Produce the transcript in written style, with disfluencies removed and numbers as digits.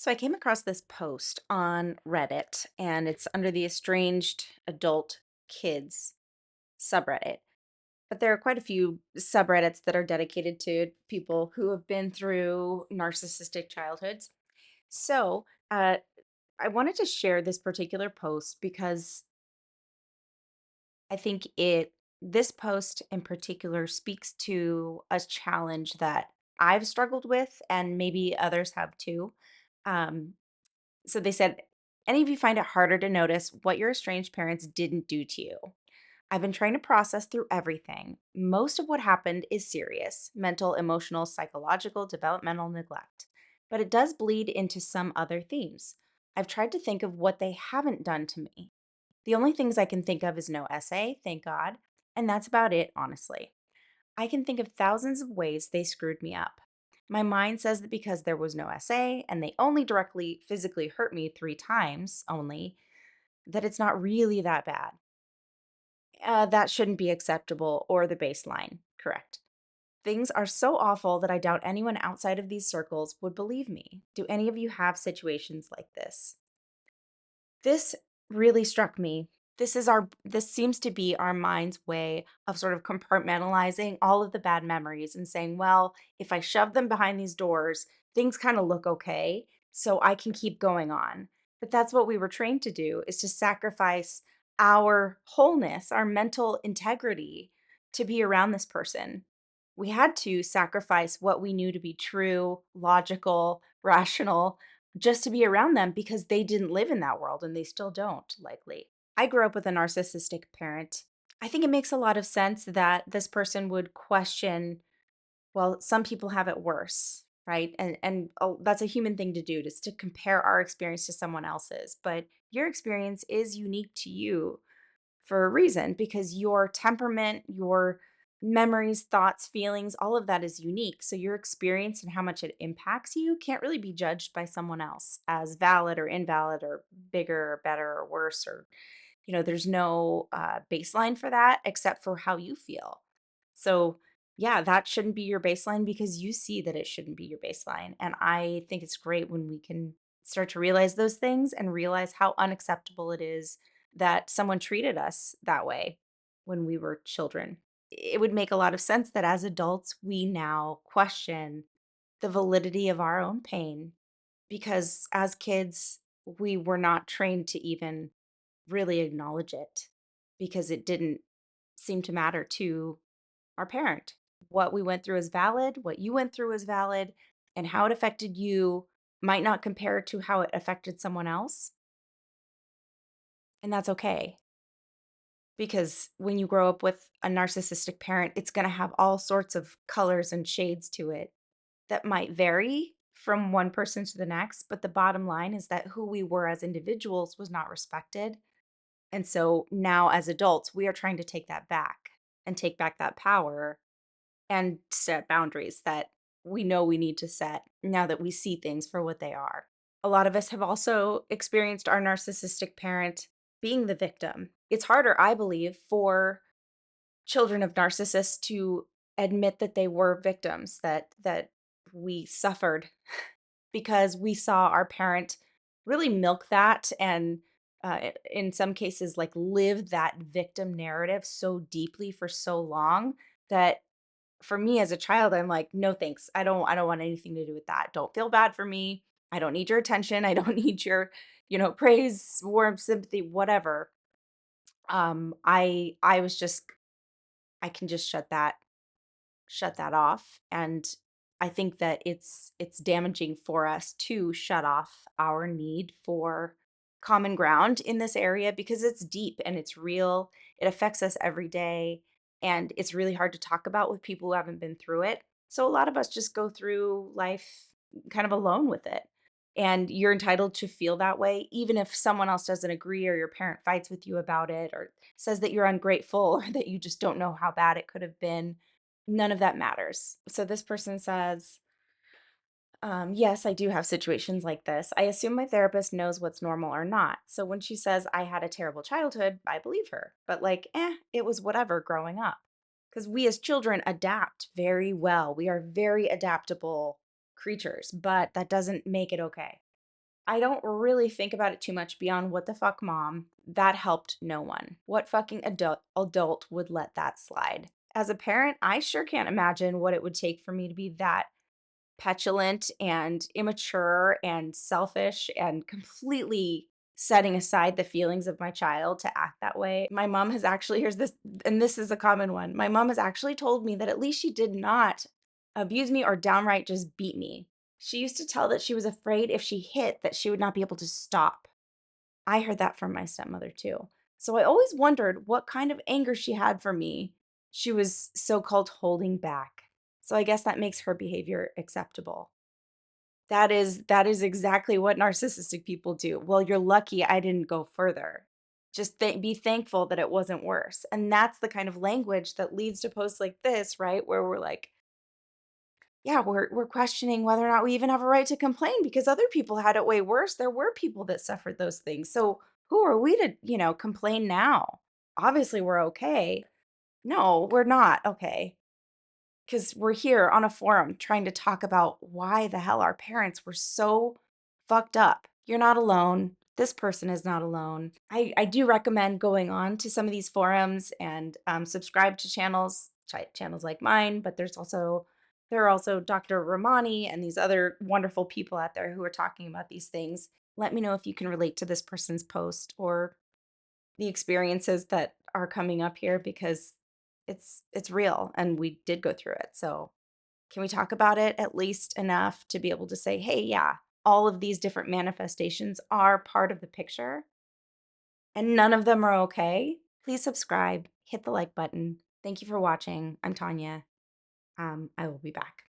So I came across this post on Reddit and it's under the estranged adult kids subreddit. But there are quite a few subreddits that are dedicated to people who have been through narcissistic childhoods. So I wanted to share this particular post because I think this post in particular speaks to a challenge that I've struggled with and maybe others have too. Um, So they said, any of you find it harder to notice what your estranged parents didn't do to you? I've been trying to process through everything. Most of what happened is serious mental, emotional, psychological, developmental neglect. But it does bleed into some other themes. I've tried to think of what they haven't done to me. The only things I can think of is no essay, thank God. And that's about it, honestly. I can think of thousands of ways they screwed me up. My mind says that because there was no essay and they only directly physically hurt me 3 times only, that it's not really that bad. That shouldn't be acceptable or the baseline, correct? Things are so awful that I doubt anyone outside of these circles would believe me. Do any of you have situations like this? This really struck me. This seems to be our mind's way of sort of compartmentalizing all of the bad memories and saying, well, if I shove them behind these doors, things kind of look okay, so I can keep going on. But that's what we were trained to do, is to sacrifice our wholeness, our mental integrity to be around this person. We had to sacrifice what we knew to be true, logical, rational, just to be around them because they didn't live in that world and they still don't, likely. I grew up with a narcissistic parent. I think it makes a lot of sense that this person would question, well, some people have it worse, right? And that's a human thing to do, just to compare our experience to someone else's. But your experience is unique to you for a reason because your temperament, your memories, thoughts, feelings, all of that is unique. So your experience and how much it impacts you can't really be judged by someone else as valid or invalid or bigger or better or worse or there's no baseline for that except for how you feel. So yeah, that shouldn't be your baseline because you see that it shouldn't be your baseline. And I think it's great when we can start to realize those things and realize how unacceptable it is that someone treated us that way when we were children. It would make a lot of sense that as adults, we now question the validity of our own pain because as kids, we were not trained to even really acknowledge it because it didn't seem to matter to our parent. What we went through is valid, what you went through is valid, and how it affected you might not compare to how it affected someone else. And that's okay. Because when you grow up with a narcissistic parent, it's going to have all sorts of colors and shades to it that might vary from one person to the next. But the bottom line is that who we were as individuals was not respected. And so now, as adults, we are trying to take that back and take back that power and set boundaries that we know we need to set now that we see things for what they are. A lot of us have also experienced our narcissistic parent being the victim. It's harder, I believe, for children of narcissists to admit that they were victims, that we suffered because we saw our parent really milk that and in some cases like live that victim narrative so deeply for so long that for me as a child I'm like, no thanks, I don't want anything to do with that. Don't feel bad for me. I don't need your attention. I don't need your praise, warmth, sympathy, whatever. I was just, I can just shut that off. And I think that it's damaging for us to shut off our need for common ground in this area because it's deep and it's real. It affects us every day and it's really hard to talk about with people who haven't been through it. So a lot of us just go through life kind of alone with it. And you're entitled to feel that way even if someone else doesn't agree or your parent fights with you about it or says that you're ungrateful or that you just don't know how bad it could have been. None of that matters. So this person says, yes, I do have situations like this. I assume my therapist knows what's normal or not. So when she says I had a terrible childhood, I believe her. But like, it was whatever growing up. Because we as children adapt very well. We are very adaptable creatures, but that doesn't make it okay. I don't really think about it too much beyond what the fuck, mom. That helped no one. What fucking adult would let that slide? As a parent, I sure can't imagine what it would take for me to be that petulant and immature and selfish and completely setting aside the feelings of my child to act that way. My mom has actually, here's this, and this is a common one. My mom has actually told me that at least she did not abuse me or downright just beat me. She used to tell that she was afraid if she hit that she would not be able to stop. I heard that from my stepmother too. So I always wondered what kind of anger she had for me. She was so-called holding back. So I guess that makes her behavior acceptable. That is exactly what narcissistic people do. Well, you're lucky I didn't go further. Just be thankful that it wasn't worse. And that's the kind of language that leads to posts like this, right? Where we're like, yeah, we're questioning whether or not we even have a right to complain because other people had it way worse. There were people that suffered those things. So who are we to, complain now? Obviously we're okay. No, we're not okay. Because we're here on a forum trying to talk about why the hell our parents were so fucked up. You're not alone. This person is not alone. I do recommend going on to some of these forums and subscribe to channels like mine, but there are also Dr. Ramani and these other wonderful people out there who are talking about these things. Let me know if you can relate to this person's post or the experiences that are coming up here because it's real and we did go through it. So, can we talk about it at least enough to be able to say, "Hey, yeah, all of these different manifestations are part of the picture and none of them are okay." Please subscribe, hit the like button. Thank you for watching. I'm Tanya. I will be back.